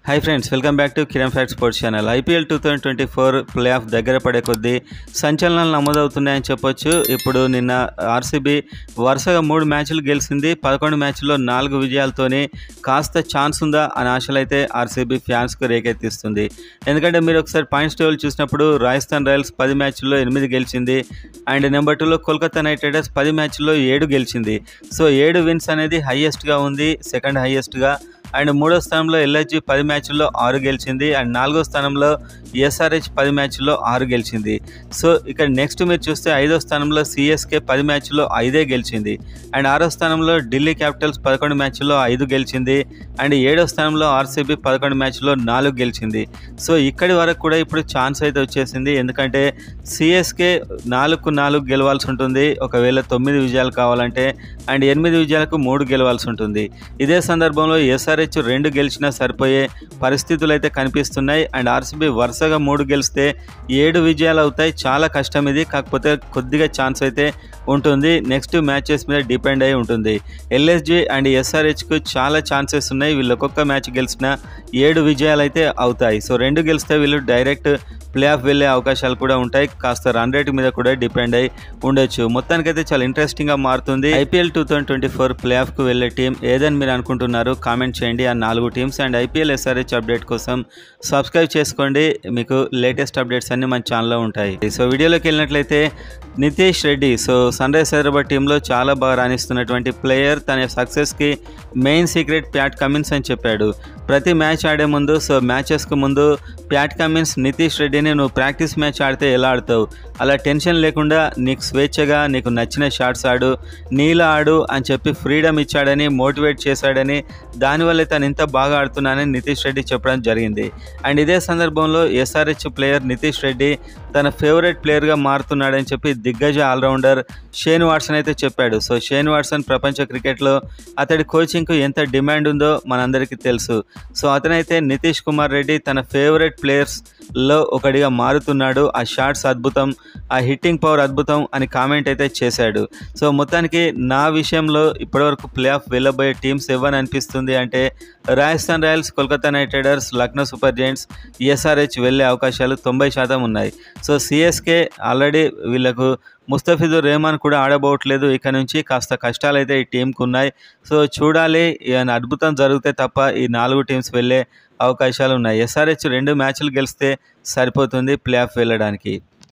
Hi friends, welcome back to Kiran fact sports channel. IPL 2024 play of దగ్గర పడే కొద్దీ సంచలనాలు నమోదవుతున్నాయని చెప్పొచ్చు. ఇప్పుడు నిన్న ఆర్సీబీ వరుసగా 3 మ్యాచ్లు గెలిచింది. 11 మ్యాచ్ల్లో 4 విజయాలతోనే కాస్త ఛాన్స్ ఉందా అని ఆశలైతే ఆర్సీబీ ఫ్యాన్స్కు రేకెత్తిస్తుంది. ఎందుకంటే మీరు ఒకసారి పాయింట్స్ టేబుల్ చూసినప్పుడు రాజస్థాన్ రాయల్స్ 10 మ్యాచ్ల్లో 8 గెలిచింది. అండ్ నెంబర్ 2లో కోల్కతా నైట్ రైడర్స్ 10 మ్యాచ్ల్లో 7 గెలిచింది. సో 7 విన్స్ అనేది హైయెస్ట్గా ఉంది, సెకండ్ హైయెస్ట్గా. అండ్ 3వ స్థానంలో ఎల్ఎస్జీ 10 మ్యాచ్ల్లో 6 గెలిచింది. అండ్ 4వ స్థానంలో ఎస్ఆర్హెచ్ 10 మ్యాచ్ల్లో 6 గెలిచింది. సో ఇక్కడ నెక్స్ట్ మీరు చూస్తే 5వ స్థానంలో సిఎస్కే 10 మ్యాచ్ల్లో 5 గెలిచింది. అండ్ 6వ స్థానంలో ఢిల్లీ క్యాపిటల్స్ 11 మ్యాచ్ల్లో 5 గెలిచింది. అండ్ 7వ స్థానంలో ఆర్సీబీ 11 మ్యాచ్ల్లో 4 గెలిచింది. సో ఇక్కడి వరకు కూడా ఇప్పుడు ఛాన్స్ అయితే వచ్చేసింది. ఎందుకంటే సిఎస్కే 4 గెలవాల్సి ఉంటుంది ఒకవేళ 9 విజయాలు కావాలంటే. అండ్ 8 విజయాలకు 3 గెలవాల్సి ఉంటుంది. ఇదే సందర్భంలో ఎస్ఆర్హెచ్ 2 గెలిచినా సరిపోయే పరిస్థితులు అయితే కనిపిస్తున్నాయి. అండ్ ఆర్సీబీ వరుసగా 3 గెలిస్తే 7 విజయాలు అవుతాయి. చాలా కష్టం ఇది, కాకపోతే కొద్దిగా ఛాన్స్ అయితే ఉంటుంది. నెక్స్ట్ మ్యాచెస్ మీద డిపెండ్ అయి ఉంటుంది. ఎల్ఎస్జీ అండ్ ఎస్ఆర్హెచ్కు చాలా ఛాన్సెస్ ఉన్నాయి. వీళ్ళు ఒక్కొక్క మ్యాచ్ గెలిచిన 7 విజయాలు అయితే అవుతాయి. సో 2 గెలిస్తే వీళ్ళు డైరెక్ట్ ప్లే ఆఫ్ వెళ్ళే అవకాశాలు కూడా ఉంటాయి. కాస్త రన్ రేట్ మీద కూడా డిపెండ్ అయి ఉండొచ్చు. మొత్తానికైతే చాలా ఇంట్రెస్టింగ్గా మారుతుంది. ఐపీఎల్ 2024 ప్లే ఆఫ్కు వెళ్ళే టీం ఏదని మీరు అనుకుంటున్నారు కామెంట్ చేయండి. ఆ 4 teams and IPL SRH update కోసం సబ్స్క్రైబ్ చేసుకోండి. మీకు లేటెస్ట్ అప్డేట్స్ అన్నీ మన ఛానల్లో ఉంటాయి. సో వీడియోలోకి వెళ్ళినట్లయితే నితీష్ రెడ్డి సన్ రైజర్స్ హైదరాబాద్ టీంలో చాలా బాగా రాణిస్తున్నటువంటి ప్లేయర్. తన సక్సెస్కి మెయిన్ సీక్రెట్ ప్యాట్ కమిన్స్ అని చెప్పాడు. ప్రతి మ్యాచ్ ఆడే ముందు మ్యాచెస్కు ముందు ప్యాట్ కమిన్స్ నితీష్ రెడ్డిని నువ్వు ప్రాక్టీస్ మ్యాచ్ ఆడితే ఎలా ఆడతావు, అలా టెన్షన్ లేకుండా నీకు స్వేచ్ఛగా నీకు నచ్చిన షాట్స్ ఆడు, నీలా ఆడు అని చెప్పి ఫ్రీడమ్ ఇచ్చాడని మోటివేట్ చేశాడని, దానివల్ల తను ఇంత బాగా ఆడుతున్నానని నితీష్ రెడ్డి చెప్పడం జరిగింది. అండ్ ఇదే సందర్భంలో ఎస్ఆర్హెచ్ ప్లేయర్ నితీష్ రెడ్డి తన ఫేవరెట్ ప్లేయర్గా మారుతున్నాడని చెప్పి దిగ్గజ ఆల్రౌండర్ షేన్ వాట్సన్ అయితే చెప్పాడు. సో షేన్ వాట్సన్ ప్రపంచ క్రికెట్లో అతడి కోచింగ్కు ఎంత డిమాండ్ ఉందో మనందరికీ తెలుసు. సో అతనైతే నితీష్ కుమార్ రెడ్డి తన ఫేవరెట్ ప్లేయర్స్లో ఒకటిగా మారుతున్నాడు. ఆ షాట్స్ అద్భుతం, ఆ హిట్టింగ్ పవర్ అద్భుతం అని కామెంట్ అయితే చేశాడు. సో మొత్తానికి నా విషయంలో ఇప్పటివరకు ప్లే ఆఫ్ వెళ్ళబోయే టీమ్స్ ఎవరని అనిపిస్తుంది అంటే Rajasthan Royals, Kolkata night riders, Lucknow super Giants, SRH వెళ్ళే అవకాశాలు 90% ఉన్నాయి. సో సిఎస్కే ఆల్రెడీ వీళ్ళకు ముస్తఫిజుర్ రెహమాన్ కూడా ఆడబోవట్లేదు. ఇక నుంచి కాస్త కష్టాలు అయితే ఈ టీంకు ఉన్నాయి. సో చూడాలి, ఏమైనా అద్భుతం జరిగితే తప్ప ఈ 4 టీమ్స్ వెళ్ళే అవకాశాలు ఉన్నాయి. ఎస్ఆర్హెచ్ 2 మ్యాచ్లు గెలిస్తే సరిపోతుంది ప్లే ఆఫ్ వెళ్ళడానికి.